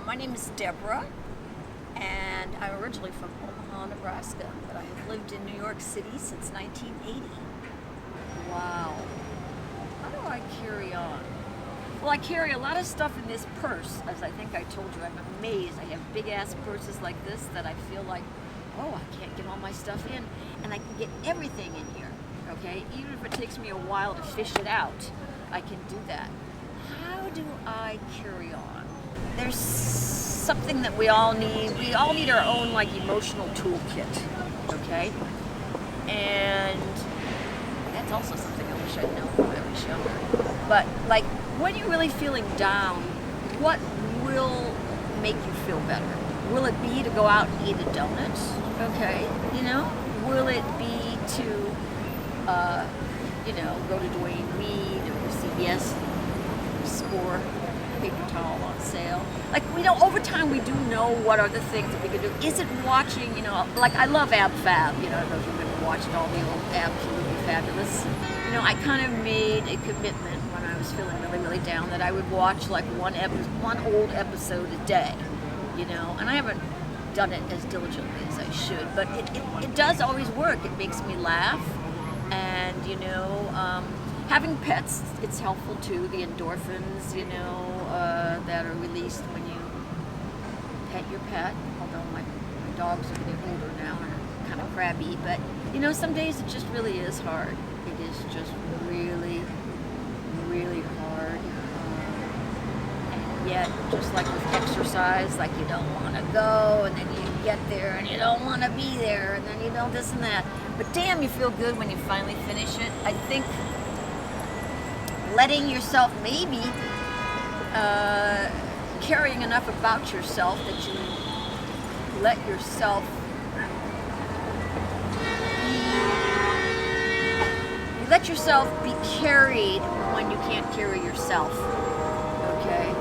My name is Deborah, and I'm originally from Omaha, Nebraska, but I have lived in New York City since 1980. Wow. How do I carry on? Well, I carry a lot of stuff in this purse, as I think I told you. I'm amazed. I have big-ass purses like this that I feel like, oh, I can't get all my stuff in, and I can get everything in here, okay? Even if it takes me a while to fish it out, I can do that. How do I carry on? There's something that we all need. We all need our own, like, emotional toolkit, okay? And that's also something I wish I'd known when I was younger. But, like, when you're really feeling down, what will make you feel better? Will it be to go out and eat a donut? Okay, you know? Will it be to, go to Dwayne Reed or CVS and score paper towel on sale? Like, over time we do know what are the things that we can do. Is it watching, like I love Ab Fab, I don't know if you've ever watched all the old Absolutely Fabulous. I kind of made a commitment when I was feeling really, really down that I would watch like one old episode a day, and I haven't done it as diligently as I should, but it does always work. It makes me laugh, and having pets, it's helpful too. The endorphins, that are released when you pet your pet, although my dogs are getting older now and are kind of crabby, but some days it just really is hard. It is just really, really hard. And yet, just like with exercise, like you don't want to go, and then you get there, and you don't want to be there, and then you don't this and that. But damn, you feel good when you finally finish it. I think letting yourself maybe caring enough about yourself that you let yourself be carried when you can't carry yourself, okay?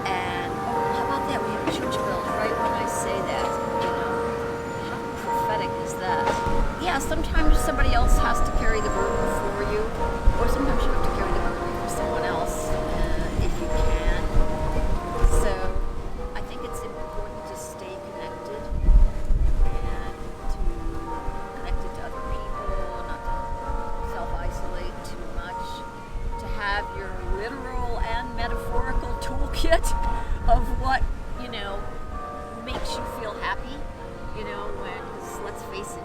And how about that? We have church bells right when I say that. How prophetic is that? Yeah, sometimes somebody else has to carry the burden for you, or sometimes you have to carry the burden for someone else, if you can. So I think it's important to stay connected and to connected to other people, not to self-isolate too much, to have your literal and metaphorical toolkit of what, makes you feel happy, because let's face it,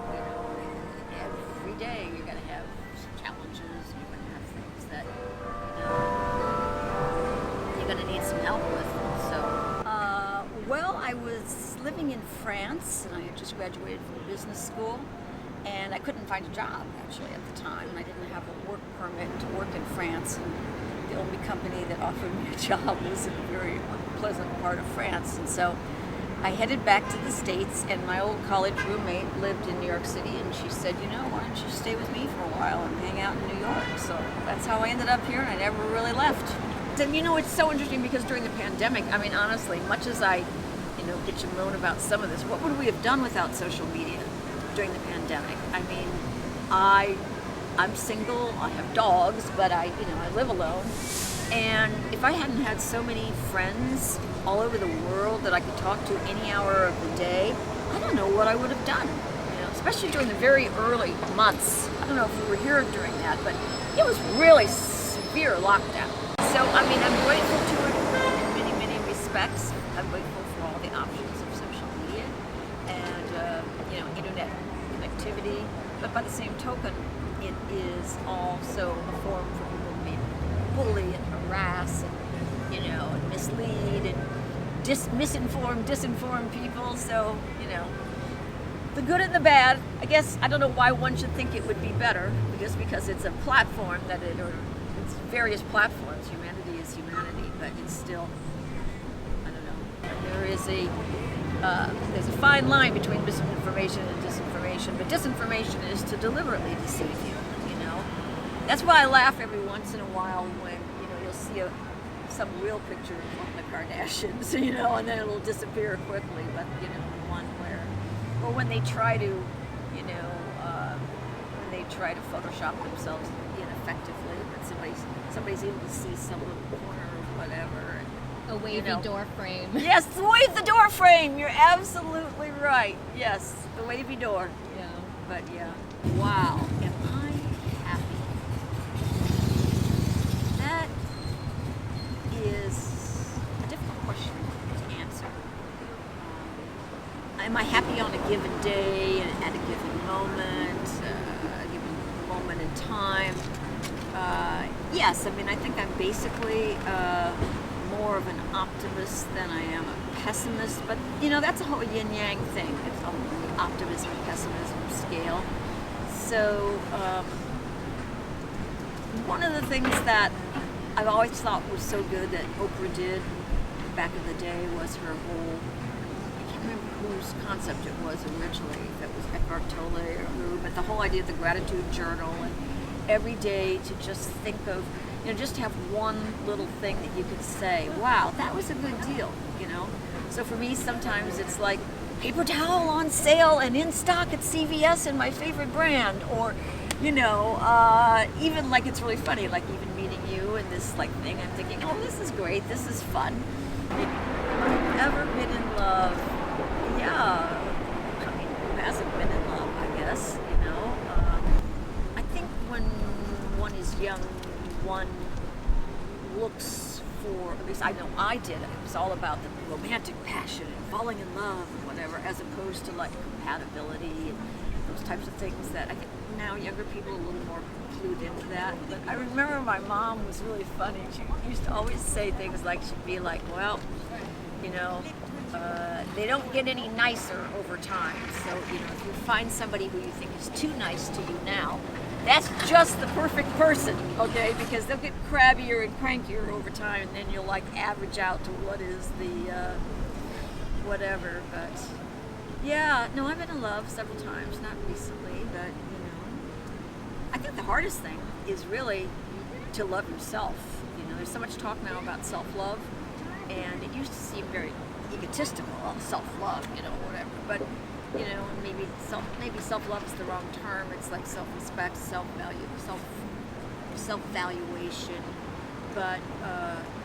every day you're going to have challenges, and you're going to have things that, you're going to need some help with. So, well, I was living in France, and I had just graduated from business school, and I couldn't find a job, actually, at the time. I didn't have a work permit to work in France, and the only company that offered me a job was in a very unpleasant part of France, and so I headed back to the States, and my old college roommate lived in New York City, and she said, why don't you stay with me for a while and hang out in New York? So that's how I ended up here, and I never really left. And it's so interesting because during the pandemic, I mean, honestly, much as I, bitch and moan about some of this, what would we have done without social media during the pandemic? I mean, I'm single, I have dogs, but I live alone. And if I hadn't had so many friends all over the world that I could talk to any hour of the day, I don't know what I would have done. Especially during the very early months. I don't know if you were here during that, but it was really severe lockdown. So, I mean, I'm grateful to it in many, many respects. I'm grateful for all the options of social media and, internet connectivity. But by the same token, it is also a form for people to maybe bully and harass and, and mislead and disinform people. So, the good and the bad. I guess I don't know why one should think it would be better, just because it's a platform it's various platforms. Humanity is humanity, but it's still, I don't know. There's a fine line between misinformation and disinformation, but disinformation is to deliberately deceive you. That's why I laugh every once in a while when you'll see some real picture of the Kardashians, and then it'll disappear quickly. But one where, or when they try to, Photoshop themselves ineffectively, but somebody's able to see some little corner of whatever, and A wavy door frame. Yes, wave the door frame. You're absolutely right. Yes, the wavy door. Yeah. But yeah. Wow. Am I happy? That is a difficult question to answer. Am I happy on a given day, at a given moment, a given moment in time? Yes, I mean, I think I'm basically more of an optimist than I am a pessimist, but that's a whole yin-yang thing. It's on the optimism and pessimism scale. So one of the things that I've always thought was so good that Oprah did back in the day was her whole, I can't remember whose concept it was originally, if it was Eckhart Tolle or who, but the whole idea of the gratitude journal, and every day to just think of, just have one little thing that you could say, wow, that was a good deal, So for me, sometimes it's like paper towel on sale and in stock at CVS and my favorite brand, or, even like it's really funny, like even meeting you and this like thing, I'm thinking, oh, this is great, this is fun. Ever been in love? Yeah. I mean, who hasn't been in love, I guess, I think when one is young, one looks for, at least I know I did, it was all about the romantic passion and falling in love and whatever, as opposed to like compatibility and those types of things that I think now younger people are a little more clued into that. But I remember my mom was really funny. She used to always say things like, she'd be like, well, they don't get any nicer over time. So, if you find somebody who you think is too nice to you now, that's just the perfect person, okay? Because they'll get crabbier and crankier over time, and then you'll like average out to what is the whatever. But yeah, no, I've been in love several times, not recently, but I think the hardest thing is really to love yourself. There's so much talk now about self-love, and it used to seem very egotistical, self-love, whatever. But maybe self-love is the wrong term. It's like self-respect, self-value, self-valuation. But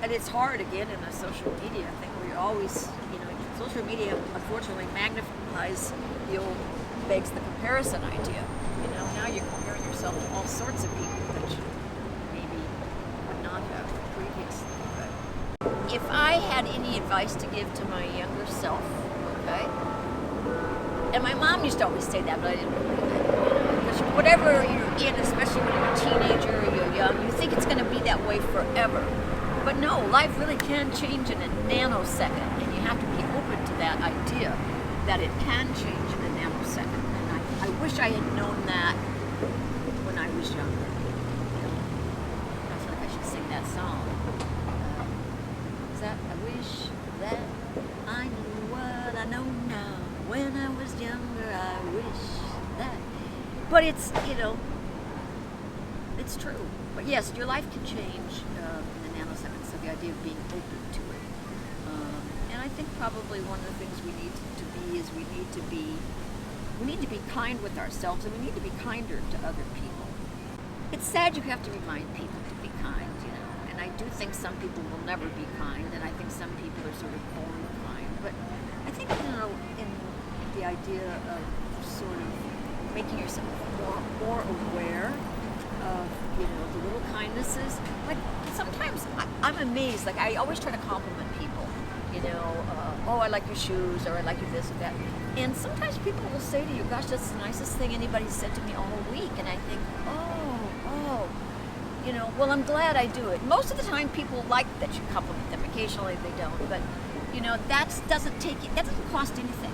and it's hard again in the social media thing where you're always, social media unfortunately magnifies the old begs the comparison idea. Now you're comparing yourself to all sorts of people that you maybe would not have previously. But if I had any advice to give to my younger self, okay. And my mom used to always say that, but I didn't believe it. Because whatever you're in, especially when you're a teenager or you're young, you think it's going to be that way forever. But no, life really can change in a nanosecond, and you have to be open to that idea that it can change in a nanosecond. And I wish I had known that when I was younger. I feel like I should sing that song. I wish that I knew what I know now. When I was younger, I wish that. But it's, it's true. But yes, your life can change in the nanosecond, so the idea of being open to it. And I think probably one of the things we need to be is we need to be kind with ourselves, and we need to be kinder to other people. It's sad you have to remind people to be kind, and I do think some people will never be kind, and I think some people are sort of born kind. But I think, in the idea of sort of making yourself more aware of, the little kindnesses. Like, sometimes I'm amazed. Like, I always try to compliment people. Oh, I like your shoes, or I like your this or that. And sometimes people will say to you, gosh, that's the nicest thing anybody's said to me all week. And I think, well, I'm glad I do it. Most of the time people like that you compliment them. Occasionally they don't. But, that doesn't cost anything.